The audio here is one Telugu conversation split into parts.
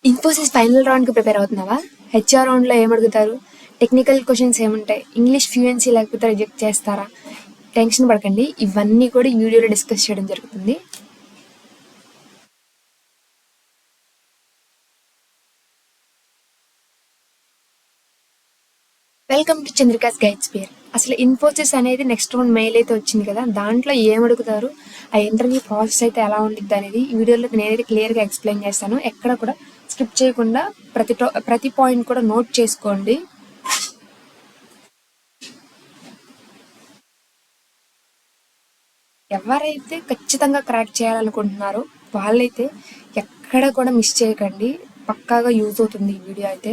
ఇన్ఫోసిస్ ఫైనల్ రౌండ్కి ప్రిపేర్ అవుతున్నావా? హెచ్ఆర్ రౌండ్లో ఏమడుగుతారు? టెక్నికల్ క్వశ్చన్స్ ఏముంటాయి? ఇంగ్లీష్ ఫ్లూయెన్సీ లేకపోతే రిజెక్ట్ చేస్తారా? టెన్షన్ పడకండి, ఇవన్నీ కూడా ఈ వీడియోలో డిస్కస్ చేయడం జరుగుతుంది. వెల్కమ్ టు చంద్రికాస్ గైడ్స్ పేర్. అసలు ఇన్ఫోసిస్ అనేది నెక్స్ట్ రౌండ్ మెయిల్ అయితే వచ్చింది కదా, దాంట్లో ఏమడుగుతారు, ఆ ఇంటర్వ్యూ ప్రాసెస్ అయితే ఎలా ఉంటుంది అనేది ఈ వీడియోలో నేనైతే క్లియర్గా ఎక్స్ప్లెయిన్ చేస్తాను. ఎక్కడ కూడా స్కిప్ చేయకుండా ప్రతి పాయింట్ కూడా నోట్ చేసుకోండి. ఎవరైతే ఖచ్చితంగా క్రాక్ చేయాలనుకుంటున్నారో వాళ్ళైతే ఎక్కడ కూడా మిస్ చేయకండి, పక్కాగా యూజ్ అవుతుంది ఈ వీడియో అయితే.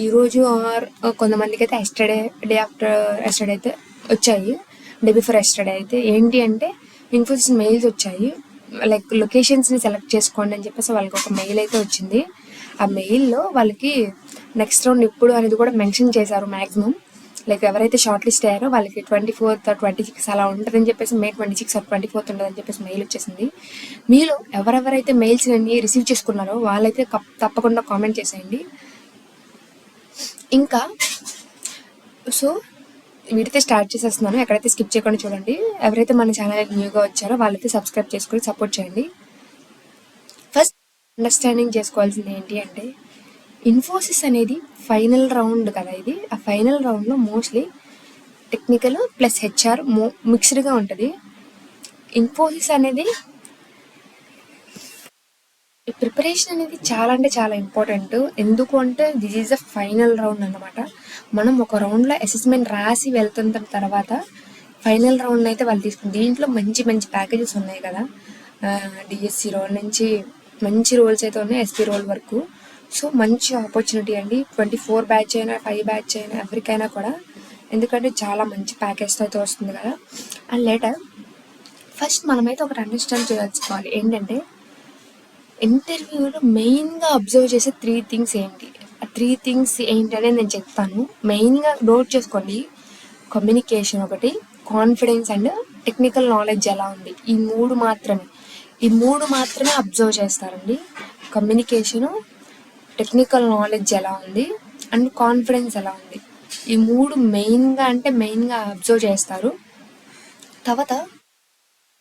ఈరోజు ఆర్ కొంతమందికి అయితే డే ఆఫ్టర్ ఎస్టర్డే అయితే వచ్చాయి. డే బిఫోర్ ఎస్టర్డే అయితే ఏంటి అంటే ఇన్ఫోసిస్ మెయిల్స్ వచ్చాయి, లైక్ లొకేషన్స్ని సెలెక్ట్ చేసుకోండి అని చెప్పేసి వాళ్ళకి ఒక మెయిల్ అయితే వచ్చింది. ఆ మెయిల్లో వాళ్ళకి నెక్స్ట్ రౌండ్ ఎప్పుడు అనేది కూడా మెన్షన్ చేశారు మ్యాక్సిమం. లైక్ ఎవరైతే షార్ట్ లిస్ట్ అయ్యారో వాళ్ళకి 24th 26 అలా ఉంటుందని చెప్పేసి, May 26 or 24th ఉంటుందని చెప్పేసి మెయిల్ వచ్చేసింది. మీలో ఎవరెవరైతే మెయిల్స్ అన్ని రిసీవ్ చేసుకున్నారో వాళ్ళైతే తప్పకుండా కామెంట్ చేసేయండి. ఇంకా సో వీటితో స్టార్ట్ చేసేస్తున్నాను, ఎక్కడైతే స్కిప్ చేయకుండా చూడండి. ఎవరైతే మన ఛానల్ న్యూగా వచ్చారో వాళ్ళైతే సబ్స్క్రైబ్ చేసుకొని సపోర్ట్ చేయండి. ఫస్ట్ అండర్స్టాండింగ్ చేసుకోవాల్సింది ఏంటి అంటే, ఇన్ఫోసిస్ అనేది ఫైనల్ రౌండ్ కదా ఇది. ఆ ఫైనల్ రౌండ్లో మోస్ట్లీ టెక్నికల్ ప్లస్ హెచ్ఆర్ మిక్స్డ్గా ఉంటుంది. ఇన్ఫోసిస్ అనేది ప్రిపరేషన్ అనేది చాలా అంటే చాలా ఇంపార్టెంట్. ఎందుకు అంటే this is a final round అన్నమాట. మనం ఒక రౌండ్లో అసెస్మెంట్ రాసి వెళ్తున్న తర్వాత ఫైనల్ రౌండ్ అయితే వాళ్ళు తీసుకుంటారు. దీంట్లో మంచి మంచి ప్యాకేజెస్ ఉన్నాయి కదా, డిఎస్సి రోల్ నుంచి మంచి రోల్స్ అయితే ఉన్నాయి, ఎస్పీ రోల్ వరకు. సో మంచి ఆపర్చునిటీ అండి, 24 బ్యాచ్ అయినా 5 బ్యాచ్ అయినా ఎవరికైనా కూడా, ఎందుకంటే చాలా మంచి ప్యాకేజ్తో అయితే వస్తుంది కదా. అండ్ లేటర్ ఫస్ట్ మనమైతే ఒకటి అండర్స్టాండ్ చేసుకోవాలి ఏంటంటే, ఇంటర్వ్యూలో మెయిన్గా అబ్జర్వ్ చేసే 3 థింగ్స్ ఏంటి. ఆ 3 థింగ్స్ ఏంటి అనేది నేను చెప్తాను, మెయిన్గా నోట్ చేసుకోండి. కమ్యూనికేషన్ ఒకటి, కాన్ఫిడెన్స్ అండ్ టెక్నికల్ నాలెడ్జ్ ఎలా ఉంది, ఈ మూడు మాత్రమే అబ్జర్వ్ చేస్తారండి. కమ్యూనికేషను, టెక్నికల్ నాలెడ్జ్ ఎలా ఉంది అండ్ కాన్ఫిడెన్స్ ఎలా ఉంది, ఈ మూడు మెయిన్గా అబ్జర్వ్ చేస్తారు. తర్వాత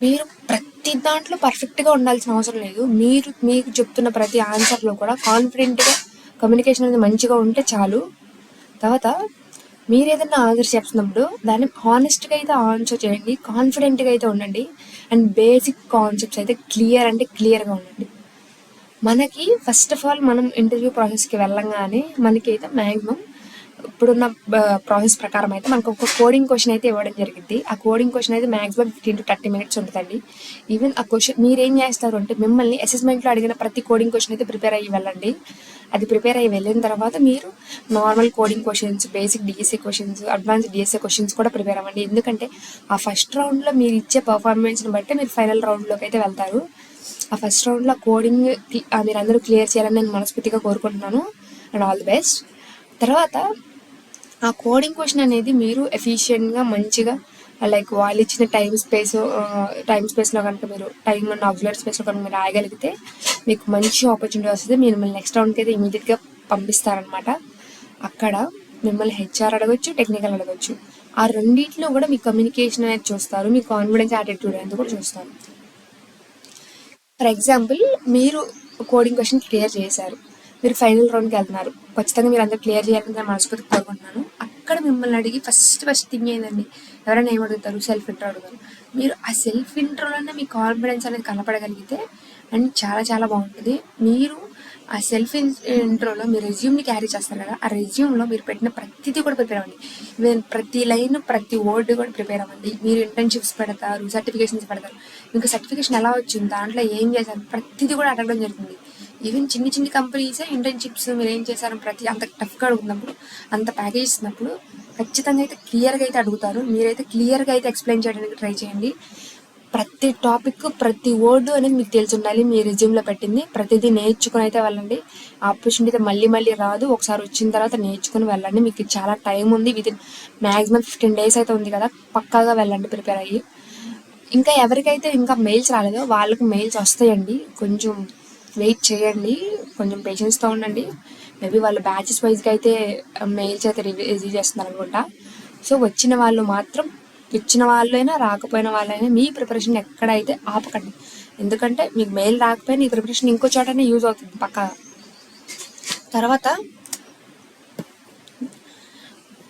మీరు ప్రతి దాంట్లో పర్ఫెక్ట్గా ఉండాల్సిన అవసరం లేదు. మీకు చెప్తున్న ప్రతి ఆన్సర్లో కూడా కాన్ఫిడెంట్గా కమ్యూనికేషన్ అనేది మంచిగా ఉంటే చాలు. తర్వాత మీరు ఏదైనా ఆన్సర్ చెప్తున్నప్పుడు దాన్ని హానెస్ట్గా అయితే ఆన్సర్ చేయండి, కాన్ఫిడెంట్గా అయితే ఉండండి, అండ్ బేసిక్ కాన్సెప్ట్స్ అయితే క్లియర్గా ఉండండి. మనకి ఫస్ట్ ఆఫ్ ఆల్ మనం ఇంటర్వ్యూ ప్రాసెస్కి వెళ్ళంగానే మనకి అయితే మ్యాక్సిమం ఇప్పుడున్న ప్రాసెస్ ప్రకారం అయితే మనకు ఒక కోడింగ్ క్వశ్చన్ అయితే ఇవ్వడం జరిగింది. ఆ కోడింగ్ క్వశ్చన్ అయితే మ్యాక్సిమం 15 to 30 minutes ఉంటుందండి. ఈవెన్ ఆ క్వశ్చన్ మీరు ఏం చేస్తారు అంటే, మిమ్మల్ని అసెస్మెంట్లో అడిగిన ప్రతి కోడింగ్ క్వశ్చన్ అయితే ప్రిపేర్ అయ్యి వెళ్ళండి. అది ప్రిపేర్ అయ్యి వెళ్ళిన తర్వాత మీరు normal coding questions, basic DSA questions, advance DSA questions కూడా ప్రిపేర్ అవ్వండి. ఎందుకంటే ఆ ఫస్ట్ రౌండ్లో మీరు ఇచ్చే పర్ఫార్మెన్స్ని బట్టి మీరు ఫైనల్ రౌండ్లోకి అయితే వెళ్తారు. ఆ ఫస్ట్ రౌండ్లో కోడింగ్ మీరు అందరూ క్లియర్ చేయాలని నేను మనస్ఫూర్తిగా కోరుకుంటున్నాను, అండ్ ఆల్ ది బెస్ట్. తర్వాత ఆ కోడింగ్ క్వశ్చన్ అనేది మీరు ఎఫిషియెంట్గా మంచిగా, లైక్ వాళ్ళు ఇచ్చిన టైం స్పేస్లో కనుక మీరు టైం అండ్ ఆబ్జర్వర్ స్పేస్లో కనుక మీరు రాయగలిగితే మీకు మంచి ఆపర్చునిటీ వస్తుంది. మీరు మిమ్మల్ని నెక్స్ట్ రౌండ్కి అయితే ఇమీడియట్గా పంపిస్తారనమాట. అక్కడ మిమ్మల్ని హెచ్ఆర్ అడగొచ్చు, టెక్నికల్ అడగొచ్చు. ఆ రెండింటిలో కూడా మీ కమ్యూనికేషన్ అనేది చూస్తారు, మీ కాన్ఫిడెన్స్, యాటిట్యూడ్ అనేది కూడా చూస్తారు. ఫర్ ఎగ్జాంపుల్, మీరు కోడింగ్ క్వశ్చన్ క్లియర్ చేశారు, మీరు ఫైనల్ రౌండ్కి వెళ్తున్నారు, ఖచ్చితంగా మీరు అందరూ క్లియర్ చేయాలని నేను మనస్ఫూర్తిగా కోరుకుంటున్నాను. అక్కడ మిమ్మల్ని అడిగి ఫస్ట్ థింగ్ ఏంటండి, ఎవరైనా ఏమడుగుతారు, సెల్ఫ్ ఇంట్రో అడుగుతారు. మీరు ఆ సెల్ఫ్ ఇంట్రోలోనే మీ కాన్ఫిడెన్స్ అనేది కనపడగలిగితే అండ్ చాలా చాలా బాగుంటుంది. మీరు ఆ సెల్ఫ్ ఇంట్రోలో మీ రెజ్యూమ్ని క్యారీ చేస్తారు కదా, ఆ రెజ్యూమ్లో మీరు పెట్టిన ప్రతిదీ కూడా ప్రిపేర్ అవ్వండి. ఈవెన్ ప్రతి లైన్, ప్రతి వర్డ్ కూడా ప్రిపేర్ అవ్వండి. మీరు ఇంటర్న్షిప్స్ పెడతారు, సర్టిఫికేషన్స్ పెడతారు, మీకు సర్టిఫికేషన్ ఎలా వచ్చింది, దాంట్లో ఏం చేశారు, ప్రతిదీ కూడా అడగడం జరుగుతుంది. ఈవెన్ చిన్ని కంపెనీసే ఇంటర్న్షిప్స్ మీరు ఏం చేశారు ప్రతి అంత టఫ్గా అడుగుతున్నప్పుడు, అంత ప్యాకేజ్ ఇస్తున్నప్పుడు ఖచ్చితంగా అయితే క్లియర్గా అయితే అడుగుతారు. మీరైతే క్లియర్గా అయితే ఎక్స్ప్లెయిన్ చేయడానికి ట్రై చేయండి. ప్రతి టాపిక్, ప్రతి వర్డ్ అనేది మీకు తెలిసి ఉండాలి. మీ రెజ్యూమ్లో పెట్టింది ప్రతిదీ నేర్చుకుని అయితే వెళ్ళండి. ఆపర్చునిటీ మళ్ళీ రాదు, ఒకసారి వచ్చిన తర్వాత నేర్చుకుని వెళ్ళండి. మీకు చాలా టైం ఉంది, వితిన్ మ్యాక్సిమం 15 days అయితే ఉంది కదా, పక్కాగా వెళ్ళండి ప్రిపేర్ అయ్యి. ఇంకా ఎవరికైతే ఇంకా మెయిల్స్ రాలేదో వాళ్ళకి మెయిల్స్ వస్తాయండి. కొంచెం వెయిట్ చేయండి, కొంచెం పేషెన్స్తో ఉండండి. మేబీ వాళ్ళు బ్యాచెస్ వైజ్గా అయితే మెయిల్స్ అయితే రిలీజ్ చేస్తున్నారు అనుకుంటా. సో వచ్చిన వాళ్ళు మాత్రం, ఇచ్చిన వాళ్ళైనా రాకపోయిన వాళ్ళైనా మీ ప్రిపరేషన్ ఎక్కడైతే ఆపకండి. ఎందుకంటే మీకు మెయిల్ రాకపోయినా ఈ ప్రిపరేషన్ ఇంకో చోటనే యూజ్ అవుతుంది పక్కా. తర్వాత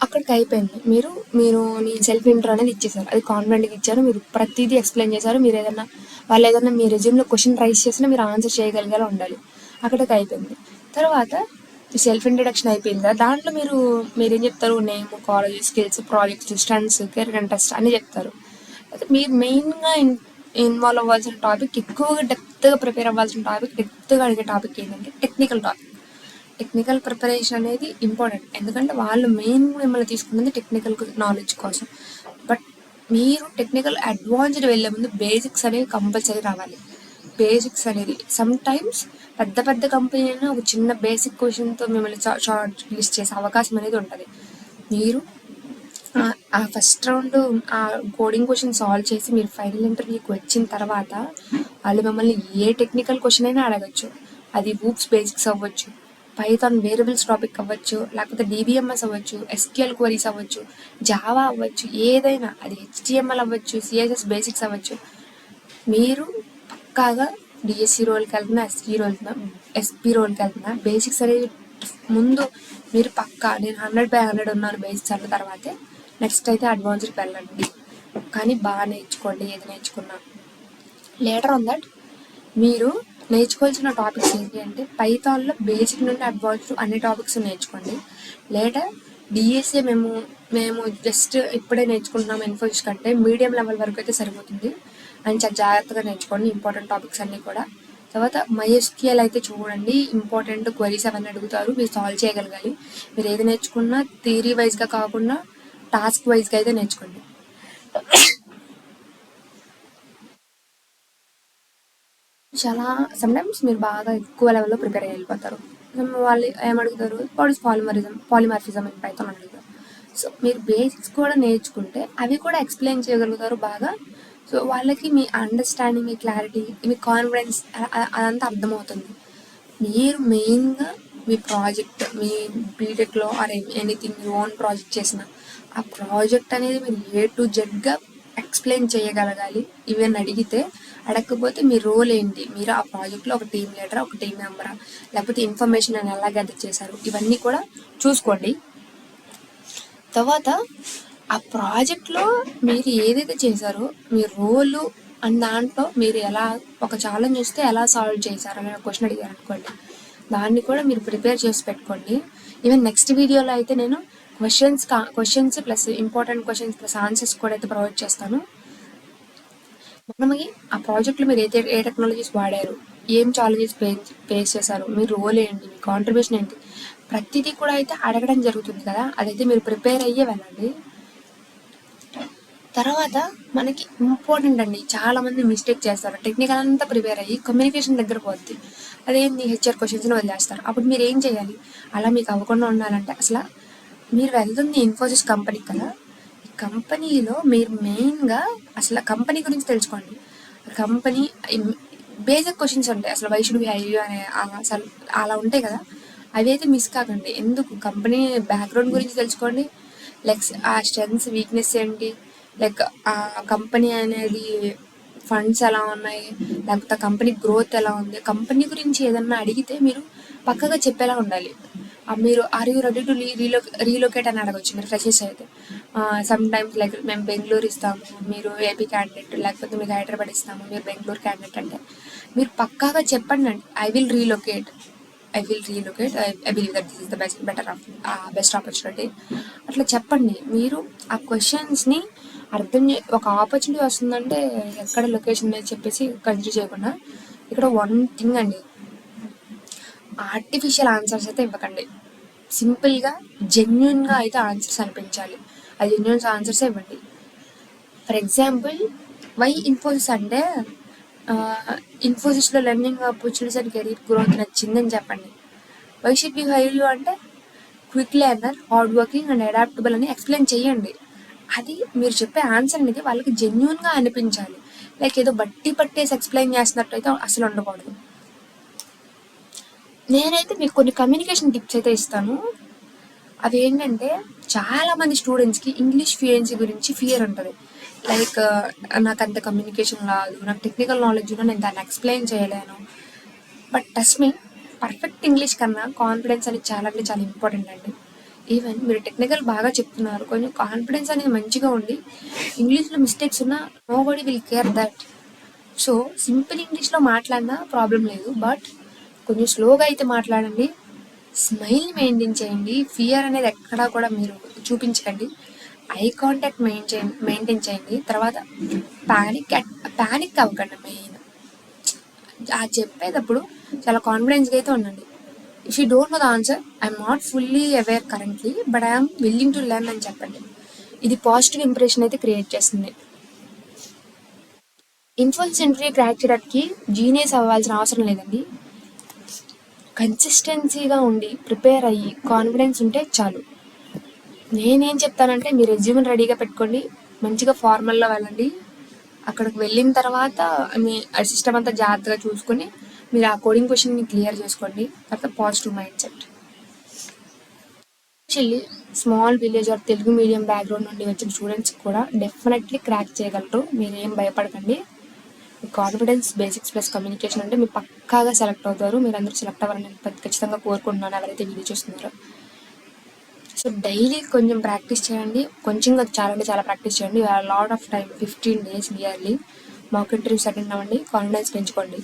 అక్కడికి అయిపోయింది. మీరు మీరు మీ సెల్ఫ్ ఇంట్రో అనేది ఇచ్చేసారు, అది కాన్ఫిడెంట్గా ఇచ్చారు, మీరు ప్రతిదీ ఎక్స్ప్లెయిన్ చేశారు. మీరు ఏదైనా వాళ్ళు ఏదైనా మీ రెజ్యూమ్లో క్వశ్చన్ రైజ్ చేసినా మీరు ఆన్సర్ చేయగలిగేలా ఉండాలి. అక్కడికి అయిపోయింది. తర్వాత సెల్ఫ్ ఇంట్రడక్షన్ అయిపోయింది కదా, దాంట్లో మీరేం చెప్తారు, name, college, skills, projects, stunts, career interest అన్నీ చెప్తారు. అయితే మీరు మెయిన్గా ఇన్వాల్వ్ అవ్వాల్సిన టాపిక్, ఎక్కువగా డెప్త్గా ప్రిపేర్ అవ్వాల్సిన టాపిక్, డెప్త్గా అడిగే టాపిక్ ఏంటంటే టెక్నికల్ టాపిక్. టెక్నికల్ ప్రిపరేషన్ అనేది ఇంపార్టెంట్, ఎందుకంటే వాళ్ళు మెయిన్ మిమ్మల్ని తీసుకున్నది టెక్నికల్ నాలెడ్జ్ కోసం. బట్ మీరు టెక్నికల్ అడ్వాన్స్డ్ వెళ్ళే ముందు బేసిక్స్ అనేవి కంపల్సరీ రావాలి. బేసిక్స్ అనేది సమ్ టైమ్స్ పెద్ద పెద్ద కంపెనీ అయినా ఒక చిన్న బేసిక్ క్వశ్చన్తో మిమ్మల్ని షార్ట్ లిస్ట్ చేసే అవకాశం అనేది ఉంటుంది. మీరు ఆ ఫస్ట్ రౌండ్ ఆ కోడింగ్ క్వశ్చన్ సాల్వ్ చేసి మీరు ఫైనల్ ఇంటర్వ్యూకి వచ్చిన తర్వాత వాళ్ళు మిమ్మల్ని ఏ టెక్నికల్ క్వశ్చన్ అయినా అడగచ్చు. అది ఊప్స్ బేసిక్స్ అవ్వచ్చు, పైథాన్ వేరియబుల్స్ టాపిక్ అవ్వచ్చు, లేకపోతే డిబిఎంఎస్ అవ్వచ్చు, ఎస్క్యూఎల్ క్వరీస్ అవ్వచ్చు, జావా అవ్వచ్చు, ఏదైనా అది హెచ్టిఎంఎల్ అవ్వచ్చు, సిఎస్ఎస్ బేసిక్స్ అవ్వచ్చు. మీరు పక్కాగా డిఎస్సి రోల్కి వెళ్తున్నా, ఎస్పీ రోల్కి వెళ్తున్నా, బేసిక్స్ అనేది ముందు మీరు పక్కా నేను 100/100 ఉన్నాను బేసిక్స్ అన్న తర్వాతే నెక్స్ట్ అయితే అడ్వాన్స్డ్కి వెళ్ళండి. కానీ బాగా నేర్చుకోండి ఏది నేర్చుకున్నా. లేటర్ ఆన్ దట్ మీరు నేర్చుకోవాల్సిన టాపిక్స్ ఏంటి అంటే పైథాన్లో బేసిక్ నుండి అడ్వాన్స్డ్ అన్ని టాపిక్స్ నేర్చుకోండి. లేదా డిఎస్ఏ మేము జస్ట్ ఇప్పుడే నేర్చుకుంటున్నాం ఇన్ఫోసిస్ కంటే మీడియం లెవెల్ వరకు అయితే సరిపోతుంది అని చాలా జాగ్రత్తగా నేర్చుకోండి ఇంపార్టెంట్ టాపిక్స్ అన్నీ కూడా. తర్వాత MySQL అయితే చూడండి, ఇంపార్టెంట్ క్వరీస్ అవన్నీ అడుగుతారు, మీరు సాల్వ్ చేయగలగాలి. మీరు ఏది నేర్చుకున్నా థియరీ వైజ్గా కాకుండా టాస్క్ వైజ్గా అయితే నేర్చుకోండి. చాలా సమ్టైమ్స్ మీరు బాగా ఎక్కువ లెవెల్లో ప్రిపేర్ అయ్యి వెళ్ళిపోతారు. వాళ్ళు ఏమడుగుతారు, పాలిమార్ఫిజం ఇన్ పైథాన్ అడుగుతారు. సో మీరు బేసిక్స్ కూడా నేర్చుకుంటే అవి కూడా ఎక్స్ప్లెయిన్ చేయగలుగుతారు బాగా. సో వాళ్ళకి మీ అండర్స్టాండింగ్, మీ క్లారిటీ, మీ కాన్ఫిడెన్స్ అదంతా అర్థమవుతుంది. మీరు మెయిన్గా మీ ప్రాజెక్ట్, మీ బీటెక్లో or anything me own project చేసిన ఆ ప్రాజెక్ట్ అనేది మీరు A to Z ఎక్స్ప్లెయిన్ చేయగలగాలి. ఈవెన్ అడగకపోతే మీ రోల్ ఏంటి, మీరు ఆ ప్రాజెక్ట్లో ఒక టీమ్ లీడరా, ఒక టీమ్ మెంబరా, లేకపోతే ఇన్ఫర్మేషన్ అని ఎలా గ్యాదర్ చేశారు, ఇవన్నీ కూడా చూసుకోండి. తర్వాత ఆ ప్రాజెక్ట్లో మీరు ఏదైతే చేశారో మీ రోలు అండ్ దాంట్లో మీరు ఎలా ఒక ఛాలెంజ్ వస్తే ఎలా సాల్వ్ చేశారు అనే క్వశ్చన్ అడిగారు అనుకోండి, దాన్ని కూడా మీరు ప్రిపేర్ చేసి పెట్టుకోండి. ఈవెన్ నెక్స్ట్ వీడియోలో అయితే నేను questions plus important questions plus answers కూడా అయితే ప్రొవైడ్ చేస్తాను. మనకి ఆ ప్రాజెక్ట్లో మీరు ఏ టెక్నాలజీస్ వాడారు, ఏం ఛాలెంజెస్ ఫేస్ చేశారు, మీ రోల్ ఏంటి, మీ కాంట్రిబ్యూషన్ ఏంటి, ప్రతిదీ కూడా అయితే అడగడం జరుగుతుంది కదా. అదైతే మీరు ప్రిపేర్ అయ్యే వెళ్ళండి. తర్వాత మనకి ఇంపార్టెంట్ అండి, చాలామంది మిస్టేక్ చేస్తారు, టెక్నికల్ అంతా ప్రిపేర్ అయ్యి కమ్యూనికేషన్ దగ్గర పోద్ది, అదేంటి HR క్వశ్చన్స్ని వదిలేస్తారు. అప్పుడు మీరు ఏం చేయాలి, అలా మీకు అవ్వకుండా ఉండాలంటే అసలు మీరు వెళ్తుంది ఇన్ఫోసిస్ కంపెనీకి కదా, ఈ కంపెనీలో మీరు మెయిన్గా అసలు కంపెనీ గురించి తెలుసుకోండి. కంపెనీ బేసిక్ క్వశ్చన్స్ ఉంటాయి, అసలు వై షుడ్ బి హైర్ అనే అసలు అలా ఉంటాయి కదా, అవి అయితే మిస్ కాకండి. ఎందుకు, కంపెనీ బ్యాక్గ్రౌండ్ గురించి తెలుసుకోండి, లైక్ ఆ స్ట్రెంగ్స్, వీక్నెస్ ఏంటి, లైక్ ఆ కంపెనీ అనేది ఫండ్స్ ఎలా ఉన్నాయి, లేకపోతే కంపెనీ గ్రోత్ ఎలా ఉంది, కంపెనీ గురించి ఏదన్నా అడిగితే మీరు పక్కగా చెప్పేలా ఉండాలి. మీరు are you ready to relocate అని అడగచ్చు మీరు ఫ్రెషర్స్ అయితే. సమ్ టైమ్స్ లైక్ మేము బెంగళూరు ఇస్తాము, మీరు ఏపీ క్యాండిడేట్, లేకపోతే మీకు హైదరాబాద్ ఇస్తాము, మీరు బెంగళూరు క్యాండిడేట్ అంటే మీరు పక్కాగా చెప్పండి అండి, I will relocate, I believe that this is the best opportunity. అట్లా చెప్పండి. మీరు ఆ క్వశ్చన్స్ని ఒక ఆపర్చునిటీ వస్తుందంటే ఎక్కడ లొకేషన్ అనేది చెప్పేసి కన్సిడర్ చేయకుండా, ఇక్కడ వన్ థింగ్ అండి, ఆర్టిఫిషియల్ ఆన్సర్స్ అయితే ఇవ్వకండి. సింపుల్గా జెన్యున్గా అయితే ఆన్సర్స్ అనిపించాలి, ఆ జెన్యున్ ఆన్సర్సే ఇవ్వండి. ఫర్ ఎగ్జాంపుల్ వై ఇన్ఫోసిస్ అంటే ఇన్ఫోసిస్లో learning opportunities and career growth నచ్చిందని చెప్పండి. Why should be hire you అంటే quick learner, hard working and adaptable అని ఎక్స్ప్లెయిన్ చేయండి. అది మీరు చెప్పే ఆన్సర్ అనేది వాళ్ళకి జెన్యున్గా అనిపించాలి. లైక్ ఏదో బట్టి పట్టేసి ఎక్స్ప్లెయిన్ చేస్తున్నట్టు అయితే అసలు ఉండకూడదు. నేనైతే మీకు కొన్ని కమ్యూనికేషన్ టిప్స్ అయితే ఇస్తాను. అవి ఏంటంటే, చాలామంది స్టూడెంట్స్కి ఇంగ్లీష్ ఫ్లూయెన్సీ గురించి ఫియర్ ఉంటుంది. లైక్ నాకు అంత కమ్యూనికేషన్ రాదు, నాకు టెక్నికల్ నాలెడ్జ్ ఉన్నా నేను దాన్ని ఎక్స్ప్లెయిన్ చేయలేను. But trust me, perfect English కన్నా కాన్ఫిడెన్స్ అనేది చాలా అంటే చాలా ఇంపార్టెంట్ అండి. ఈవెన్ మీరు టెక్నికల్ బాగా చెప్తున్నారు, కొంచెం కాన్ఫిడెన్స్ అనేది మంచిగా ఉండి ఇంగ్లీష్లో మిస్టేక్స్ ఉన్నా nobody will care that. So simple ఇంగ్లీష్లో మాట్లాడినా ప్రాబ్లం లేదు, బట్ కొంచెం స్లోగా అయితే మాట్లాడండి. స్మైల్ మెయింటైన్ చేయండి. ఫియర్ అనేది ఎక్కడా కూడా మీరు చూపించకండి. ఐ కాంటాక్ట్ మెయింటైన్ చేయండి. తర్వాత ప్యానిక్ అవ్వకండి. మెయిన్ చెప్పేటప్పుడు చాలా కాన్ఫిడెన్స్గా అయితే ఉండండి. If you don't know the answer, I'm not fully aware currently, but I'm willing to learn అని చెప్పండి. ఇది పాజిటివ్ ఇంప్రెషన్ అయితే క్రియేట్ చేస్తుంది. ఇన్ఫోసిస్ ఇంటర్వ్యూ క్రాక్ చేయడానికి జీనియస్ అవ్వాల్సిన అవసరం లేదండి. కన్సిస్టెన్సీగా ఉండి ప్రిపేర్ అయ్యి కాన్ఫిడెన్స్ ఉంటే చాలు. నేనేం చెప్తానంటే, మీ రెజ్యూమ్ని రెడీగా పెట్టుకోండి, మంచిగా ఫార్మల్లో వెళ్ళండి. అక్కడికి వెళ్ళిన తర్వాత మీ సిస్టమ్ అంతా జాగ్రత్తగా చూసుకొని మీరు ఆ కోడింగ్ క్వశ్చన్ని క్లియర్ చేసుకోండి. తర్వాత positive mind set. Actually small village or Telugu medium background నుండి వచ్చిన స్టూడెంట్స్ కూడా డెఫినెట్లీ క్రాక్ చేయగలరు. మీరు ఏం భయపడకండి. కాన్ఫిడెన్స్, బేసిక్స్ ప్లస్ కమ్యూనికేషన్ అంటే మీరు పక్కాగా సెలెక్ట్ అవుతారు. మీరు అందరూ సెలెక్ట్ అవ్వాలని ఖచ్చితంగా కోరుకుంటున్నాను, ఎవరైతే వీడియో చూస్తున్నారో. సో డైలీ కొంచెం ప్రాక్టీస్ చేయండి. కొంచెం చాలా అంటే చాలా ప్రాక్టీస్ చేయండి. Lot of time, 15 days nearly mock interviews attend అవ్వండి, కాన్ఫిడెన్స్ పెంచుకోండి.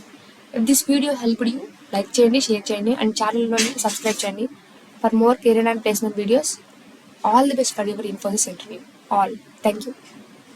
If this video help you, like చేయండి, షేర్ చేయండి, అండ్ ఛానల్లోని సబ్స్క్రైబ్ చేయండి for more career and placement videos. All the best for your Infosys interview. All thank you.